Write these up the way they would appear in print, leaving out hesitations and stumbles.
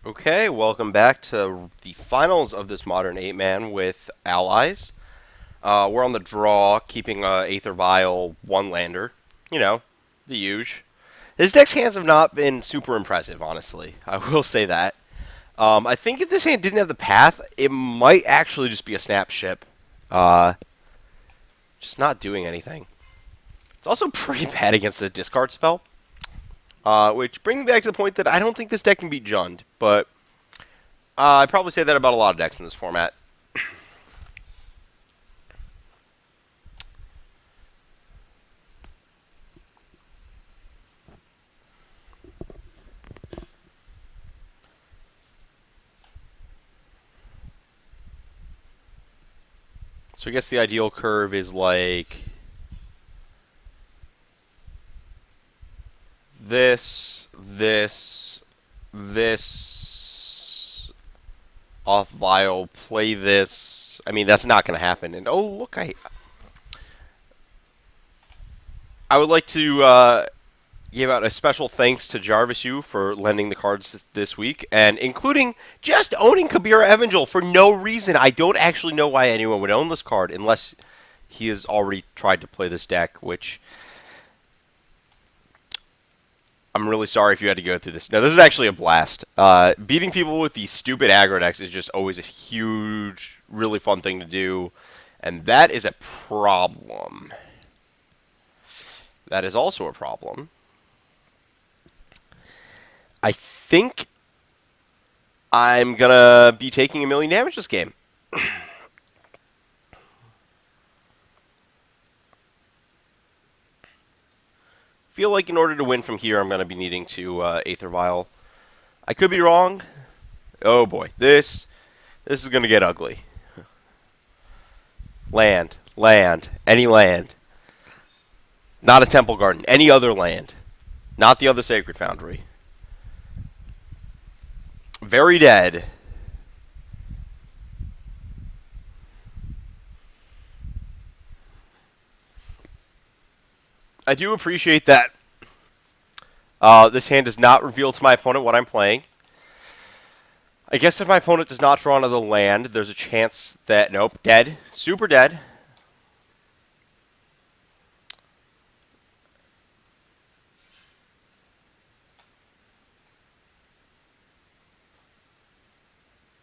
Okay, welcome back to the finals of this modern 8-man with allies. We're on the draw, keeping Aether Vial one lander. You know, the huge. His deck's hands have not been super impressive, honestly. I will say that. I think if this hand didn't have the path, it might actually just be a snap ship. Uh, just not doing anything. It's also pretty bad against the discard spell. Which brings me back to the point that I don't think this deck can beat Jund, but I'd probably say that about a lot of decks in this format. So I guess the ideal curve is like this, off Vial, play this. I mean, that's not going to happen. And oh, look, I would like to give out a special thanks to Jarvis Yu for lending the cards this week, and including just owning Kabira Evangel for no reason. I don't actually know why anyone would own this card unless he has already tried to play this deck, which I'm really sorry if you had to go through this. No, this is actually a blast. Beating people with these stupid aggro decks is just always a huge, really fun thing to do, and that is a problem. That is also a problem. I think I'm gonna be taking a million damage this game. Feel like in order to win from here, I'm gonna be needing to Aether Vial. I could be wrong. Oh boy, this is gonna get ugly. Land, any land. Not a Temple Garden, any other land. Not the other Sacred Foundry. Very dead. I do appreciate that this hand does not reveal to my opponent what I'm playing. I guess if my opponent does not draw another land, there's a chance that... Nope, dead. Super dead.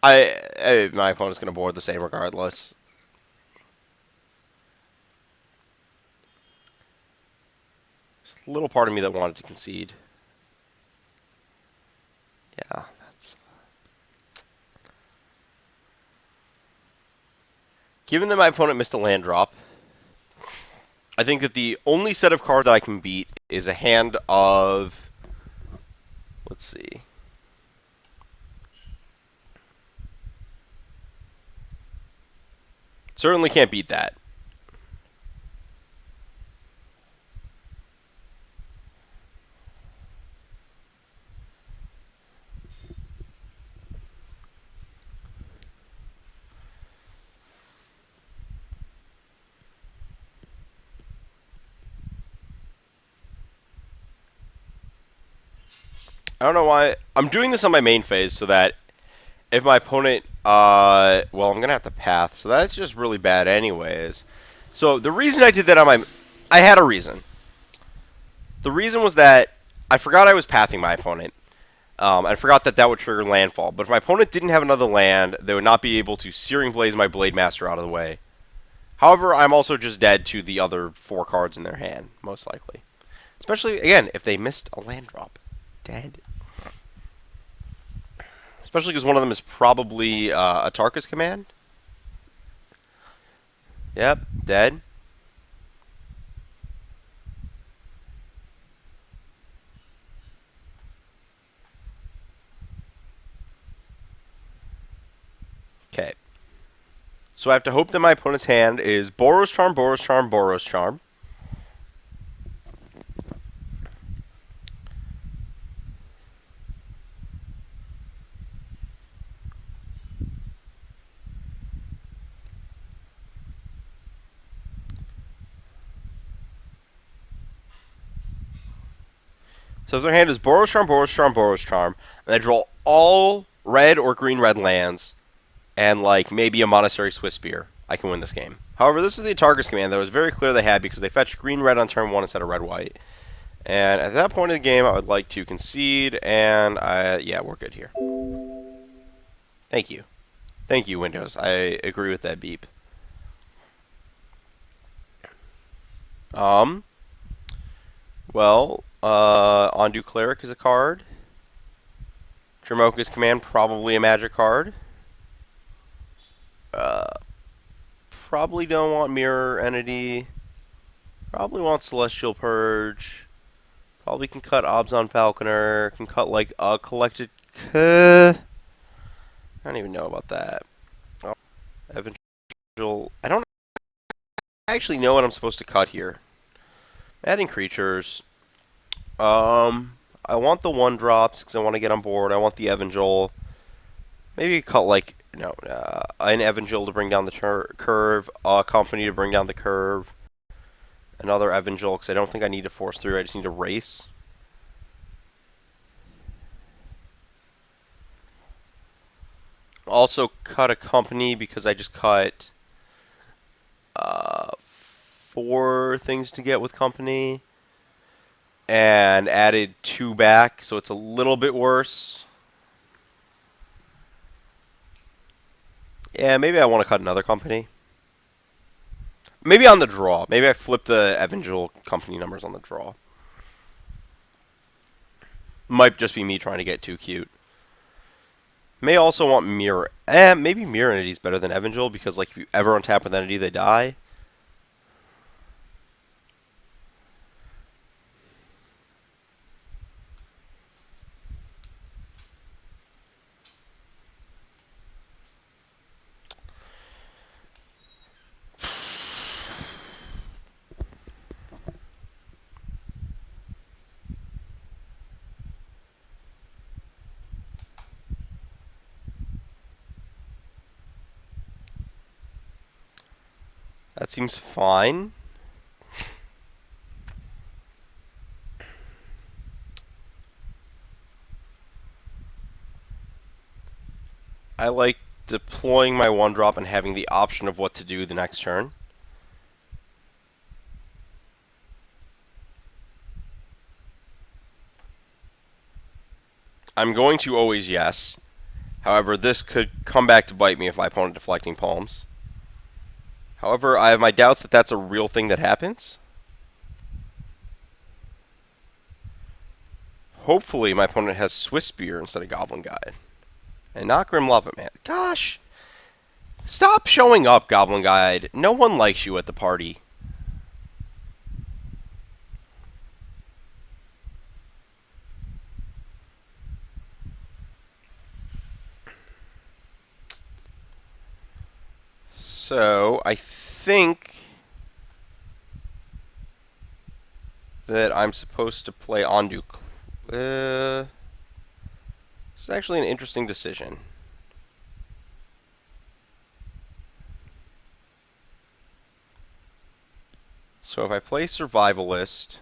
My opponent's going to board the same regardless. There's a little part of me that wanted to concede. Yeah, that's... Given that my opponent missed a land drop, I think that the only set of cards that I can beat is a hand of... Let's see. Certainly can't beat that. I don't know why. I'm doing this on my main phase so that if my opponent, well, I'm going to have to path, so that's just really bad anyways. So the reason I did that on my, I had a reason. The reason was that I forgot I was pathing my opponent. I forgot that that would trigger landfall. But if my opponent didn't have another land, they would not be able to Searing Blaze my Blade Master out of the way. However, I'm also just dead to the other 4 cards in their hand, most likely. Especially, again, if they missed a land drop. Dead. Especially because one of them is probably a Tarkus command. Yep, dead. Okay. So I have to hope that my opponent's hand is Boros Charm, Boros Charm, Boros Charm. So if their hand is Boros Charm, Boros Charm, Boros Charm, and I draw all red or green-red lands, and like maybe a Monastery Swiss Spear, I can win this game. However, this is the Targus command that was very clear they had because they fetched green-red on turn 1 instead of red-white. And at that point in the game, I would like to concede, and yeah, we're good here. Thank you. Thank you, Windows. I agree with that beep. Um, Ondu Cleric is a card. Dramoka's Command, probably a magic card. Probably don't want Mirror Entity. Probably want Celestial Purge. Probably can cut Obzon Falconer. Can cut like a collected. I don't even know about that. Oh, Evangel. I don't actually know what I'm supposed to cut here. Adding creatures. I want the 1-drops because I want to get on board. I want the Evangel. Maybe cut like an Evangel to bring down the curve. A company to bring down the curve. Another Evangel because I don't think I need to force through. I just need to race. Also cut a company because I just cut 4 things to get with company. And added 2 back, so it's a little bit worse. Yeah, maybe I want to cut another company. Maybe on the draw. Maybe I flip the Evangel company numbers on the draw. Might just be me trying to get too cute. May also want Mirror. Maybe Mirror Entity is better than Evangel because, like, if you ever untap with Entity, they die. That seems fine. I like deploying my 1-drop and having the option of what to do the next turn. I'm going to always yes. However, this could come back to bite me if my opponent deflecting palms. However, I have my doubts that that's a real thing that happens. Hopefully, my opponent has Swiss Spear instead of Goblin Guide. And not Grim Lava Man. Gosh! Stop showing up, Goblin Guide. No one likes you at the party. So, I think that I'm supposed to play Ondu. This is actually an interesting decision. So if I play Survivalist,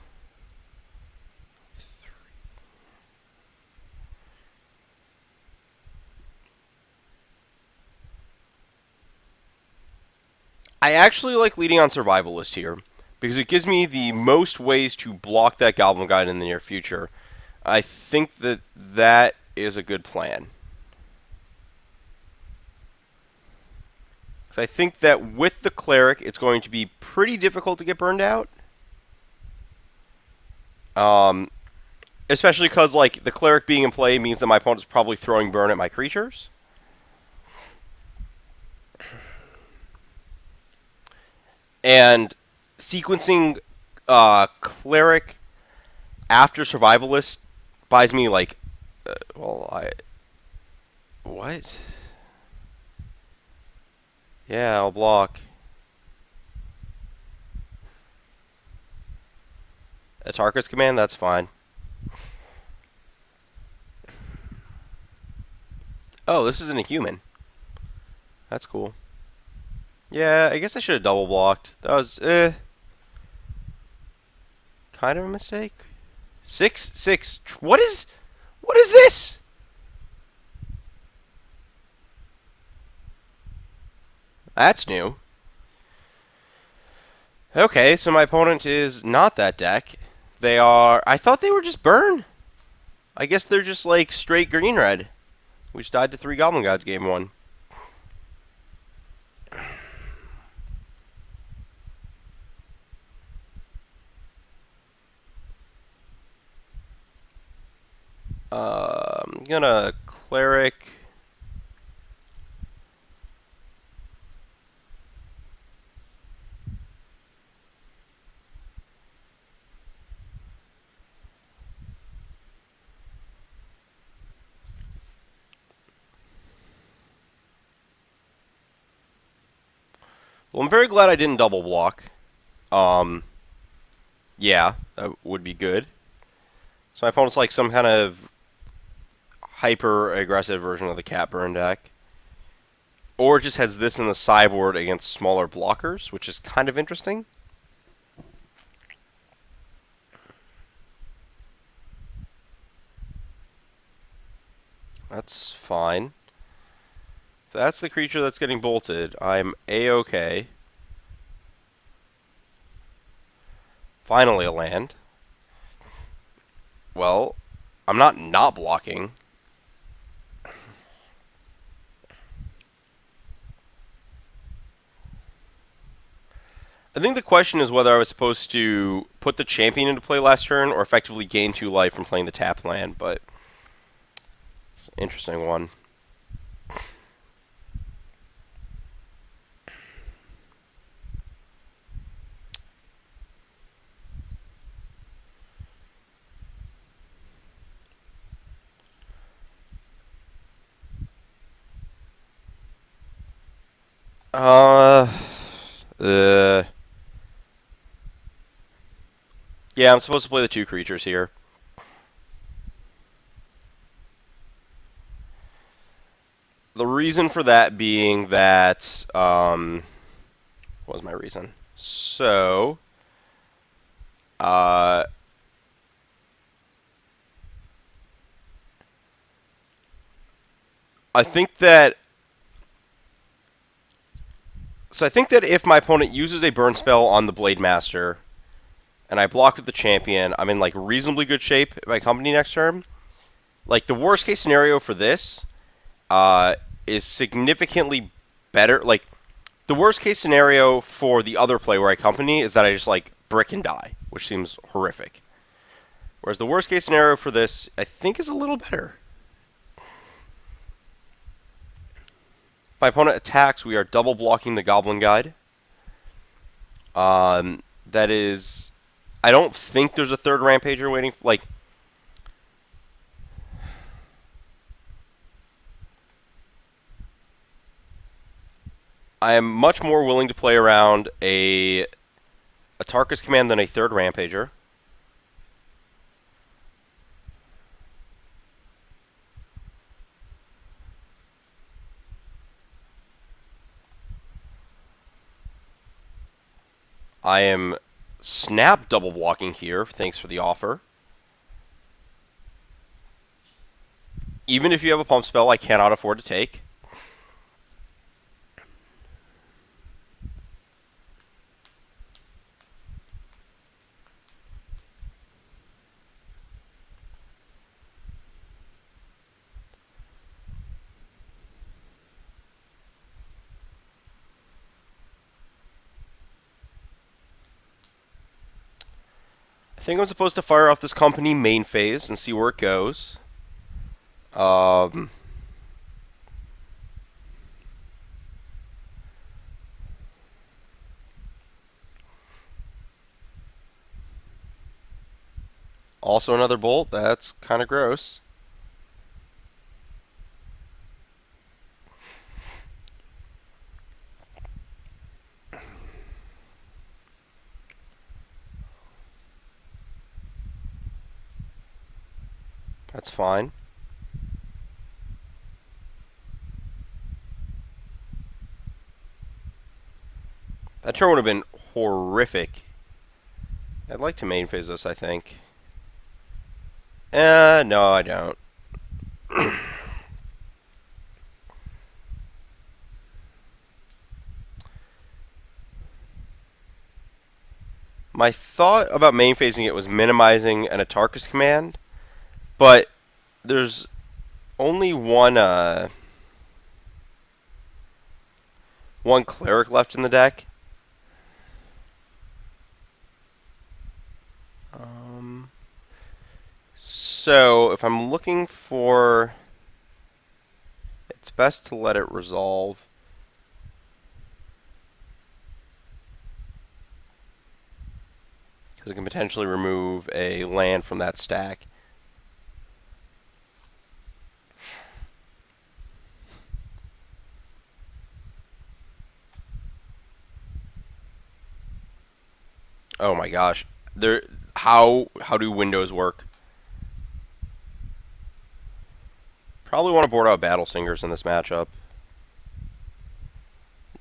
I actually like leading on Survivalist here because it gives me the most ways to block that Goblin Guide in the near future. I think that that is a good plan. Because I think that with the Cleric, it's going to be pretty difficult to get burned out. Especially because, like, the Cleric being in play means that my opponent's probably throwing burn at my creatures. And sequencing Cleric after Survivalist buys me, like, what? Yeah, I'll block. Atarka's Command, that's fine. Oh, this isn't a human. That's cool. Yeah, I guess I should have double blocked. That was, kind of a mistake. 6, 6. What is this? That's new. Okay, so my opponent is not that deck. They are... I thought they were just burn. I guess they're just like straight green-red. Which died to 3 Goblin Gods game 1. I'm gonna Cleric. Well, I'm very glad I didn't double block. Yeah, that would be good. So my opponent's like some kind of hyper-aggressive version of the Catburn deck. Or it just has this in the sideboard against smaller blockers, which is kind of interesting. That's fine. If that's the creature that's getting bolted, I'm A-okay. Finally a land. Well, I'm not blocking. I think the question is whether I was supposed to put the champion into play last turn or effectively gain 2 life from playing the tapped land, but it's an interesting one. Uh, uh, yeah, I'm supposed to play the 2 creatures here. The reason for that being that, what was my reason? So, uh, I think that, if my opponent uses a burn spell on the Blade Master, and I block with the champion, I'm in like reasonably good shape at my company next turn. Like the worst case scenario for this, is significantly better. Like the worst case scenario for the other play where I company is that I just like brick and die, which seems horrific. Whereas the worst case scenario for this, I think, is a little better. If my opponent attacks, we are double blocking the Goblin Guide. That is, I don't think there's a third Rampager waiting. Like, I am much more willing to play around a Tarkus command than a third Rampager. I am snap double blocking here. Thanks for the offer. Even if you have a pump spell, I cannot afford to take. I think I'm supposed to fire off this company main phase and see where it goes. Also another bolt. That's kind of gross. That's fine. That turn would have been horrific. I'd like to main phase this, I think. No, I don't. My thought about main phasing it was minimizing an Atarkus command, but there's only one cleric left in the deck. So if I'm looking for, it's best to let it resolve. Because it can potentially remove a land from that stack. Oh my gosh. How do windows work? Probably want to board out Battle Singers in this matchup.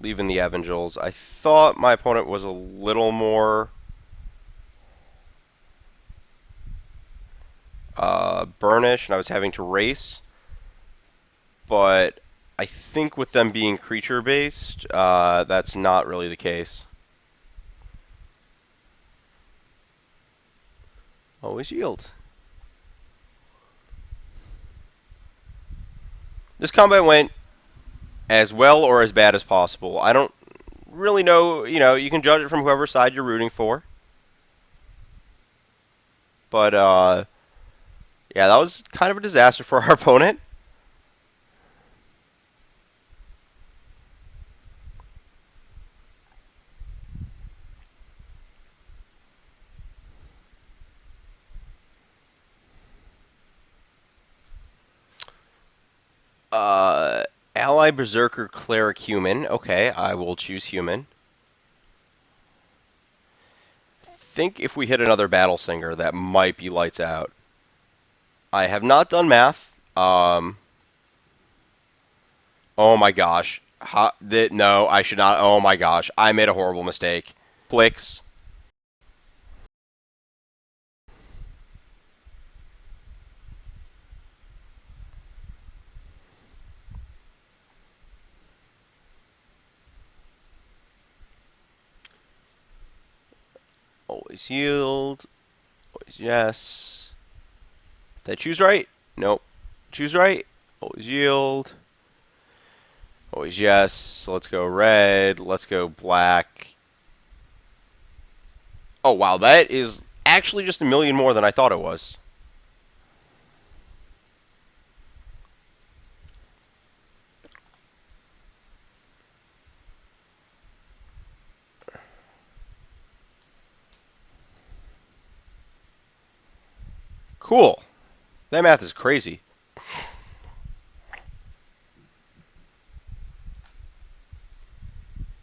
Leaving the Evangels. I thought my opponent was a little more burnish, and I was having to race. But I think with them being creature-based, that's not really the case. Always yield. This combat went as well or as bad as possible. I don't really know, you can judge it from whoever side you're rooting for. But, yeah, that was kind of a disaster for our opponent. Ally Berserker Cleric Human. Okay, I will choose Human. I think if we hit another Battle Singer, that might be lights out. I have not done math. Oh my gosh. No, I should not. Oh my gosh. I made a horrible mistake. Clicks. Always yield. Always yes. Did I choose right? Nope. Choose right. Always yield. Always yes. So let's go red. Let's go black. Oh, wow. That is actually just a million more than I thought it was. Cool. That math is crazy.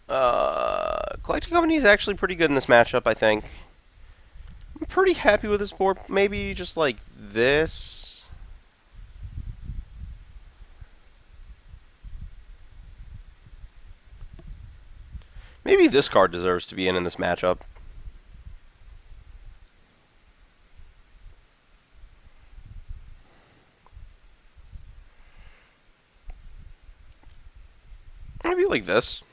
Collecting Company is actually pretty good in this matchup, I think. I'm pretty happy with this board. Maybe just like this. Maybe this card deserves to be in this matchup. Maybe like this.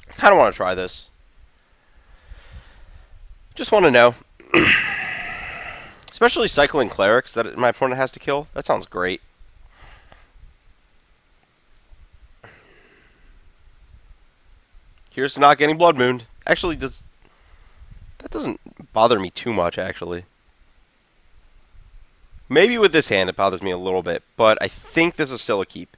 I kind of want to try this. Just want to know. Especially cycling clerics that my opponent has to kill. That sounds great. Here's to not getting Blood Moon. Actually, that doesn't bother me too much, actually. Maybe with this hand it bothers me a little bit, but I think this is still a keep.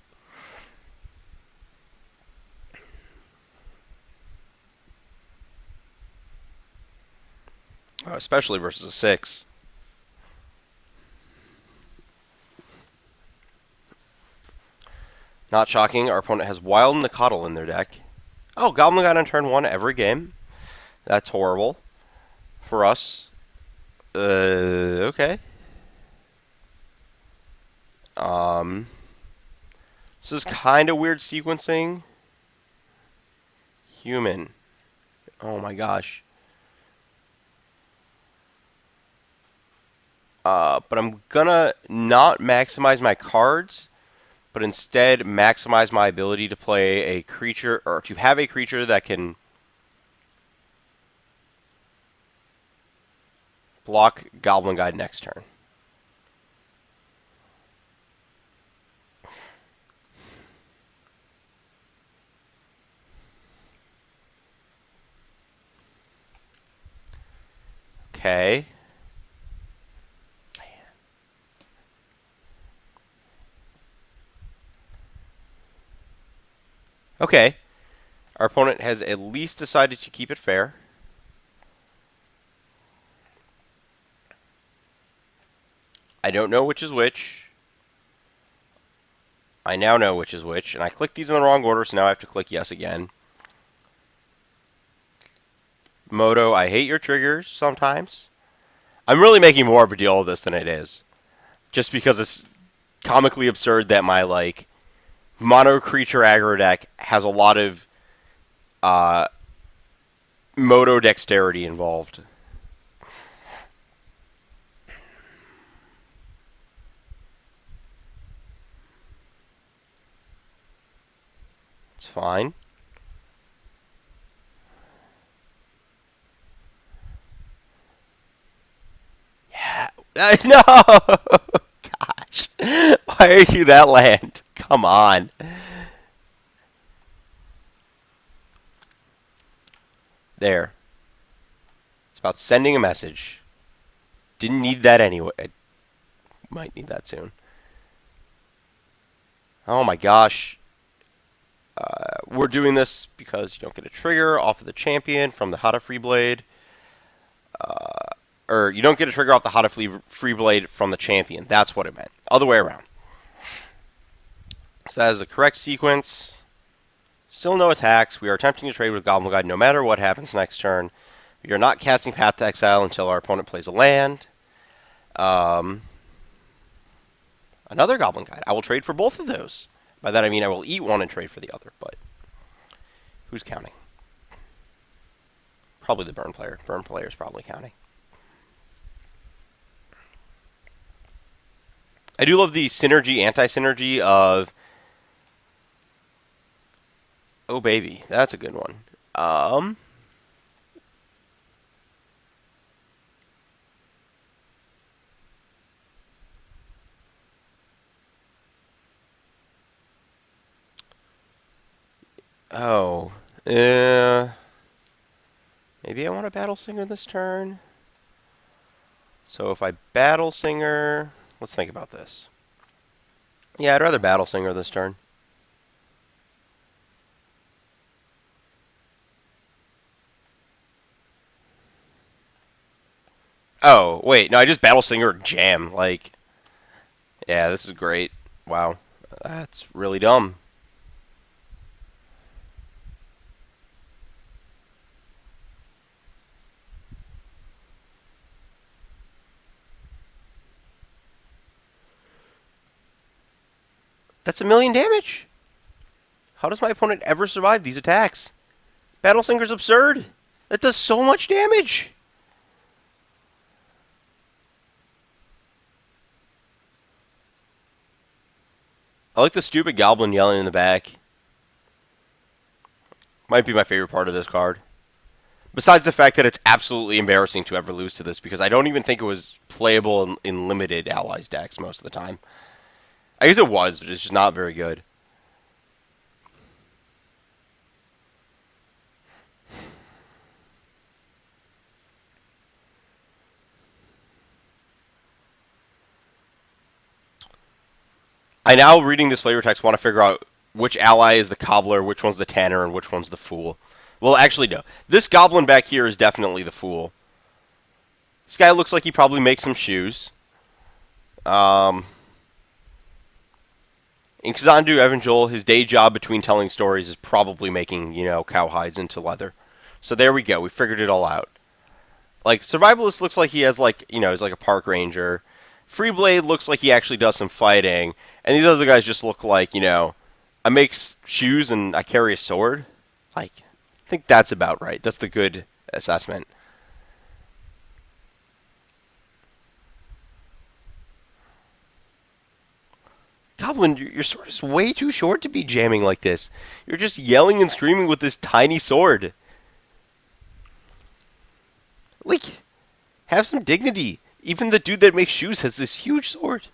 Especially versus a 6. Not shocking, our opponent has Wild and Nicodle in their deck. Oh, Goblin got on turn 1 every game. That's horrible. For us. Okay. This is kind of weird sequencing. Human. Oh my gosh. But I'm gonna not maximize my cards, but instead maximize my ability to play a creature, or to have a creature that can Block Goblin Guide next turn. Okay. Okay. Our opponent has at least decided to keep it fair. I don't know which is which. I now know which is which, and I clicked these in the wrong order, so now I have to click yes again. Moto, I hate your triggers sometimes. I'm really making more of a deal of this than it is. Just because it's comically absurd that my, like, mono creature aggro deck has a lot of moto dexterity involved. It's fine. Yeah. No! Gosh. Why are you that land? Come on. There. It's about sending a message. Didn't need that anyway. I might need that soon. Oh my gosh. We're doing this because you don't get a trigger off of the champion from the Hada Free Blade. Or you don't get a trigger off the Hada Free Blade from the champion. That's what it meant. Other way around. So that is the correct sequence. Still no attacks. We are attempting to trade with Goblin Guide no matter what happens next turn. We are not casting Path to Exile until our opponent plays a land. Another Goblin Guide. I will trade for both of those. By that I mean I will eat one and trade for the other, but who's counting? Probably the burn player. Burn player is probably counting. I do love the synergy, anti-synergy of... Oh, baby. That's a good one. Oh. Maybe I want a Battle Singer this turn. So if I Battle Singer... Let's think about this. Yeah, I'd rather Battle Singer this turn. Oh, wait. No, I just Battle Singer jam. Like, yeah, this is great. Wow. That's really dumb. That's 1,000,000 damage. How does my opponent ever survive these attacks? Battle Singer's absurd. That does so much damage. I like the stupid goblin yelling in the back. Might be my favorite part of this card. Besides the fact that it's absolutely embarrassing to ever lose to this, because I don't even think it was playable in limited allies decks most of the time. I guess it was, but it's just not very good. I now, reading this flavor text, want to figure out which ally is the cobbler, which one's the tanner, and which one's the fool. Well, actually, no. This goblin back here is definitely the fool. This guy looks like he probably makes some shoes. In Kazandu Evangel, his day job between telling stories is probably making, cow hides into leather. So there we go. We figured it all out. Like, Survivalist looks like he has, he's like a park ranger. Freeblade looks like he actually does some fighting. And these other guys just look like, I make shoes and I carry a sword. Like, I think that's about right. That's the good assessment. Goblin, your sword is way too short to be jamming like this. You're just yelling and screaming with this tiny sword. Like, Have some dignity. Even the dude that makes shoes has this huge sword.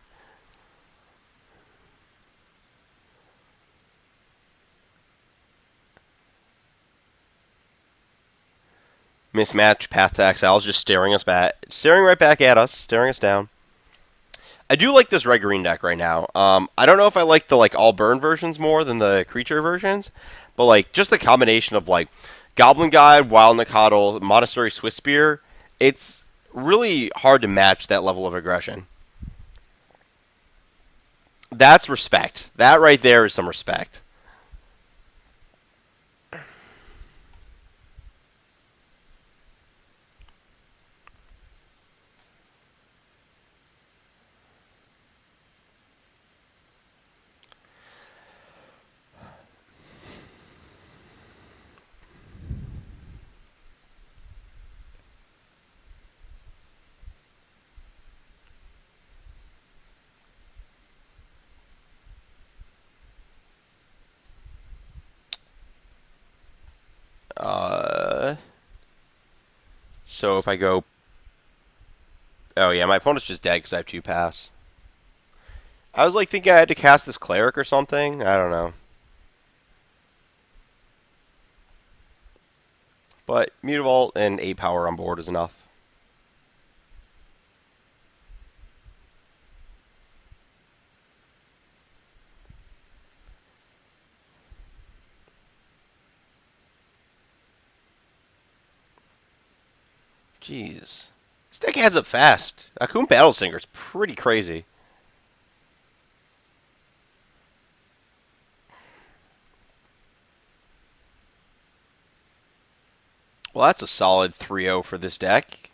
Mismatch path to Exile just staring us back, staring right back at us, staring us down. I do like this red green deck right now. I don't know if I like the like all burn versions more than the creature versions, but like just the combination of like Goblin Guide, Wild Nacatl, Monastery Swiss Spear, it's really hard to match that level of aggression. That's respect. That right there is some respect. Uh, so if I go, oh yeah, my opponent's just dead because I have two pass. I was like thinking I had to cast this cleric or something. I don't know. But Mutavault and 8 power on board is enough. Jeez. This deck adds up fast. Akun Battlesinger is pretty crazy. Well, that's a solid 3-0 for this deck.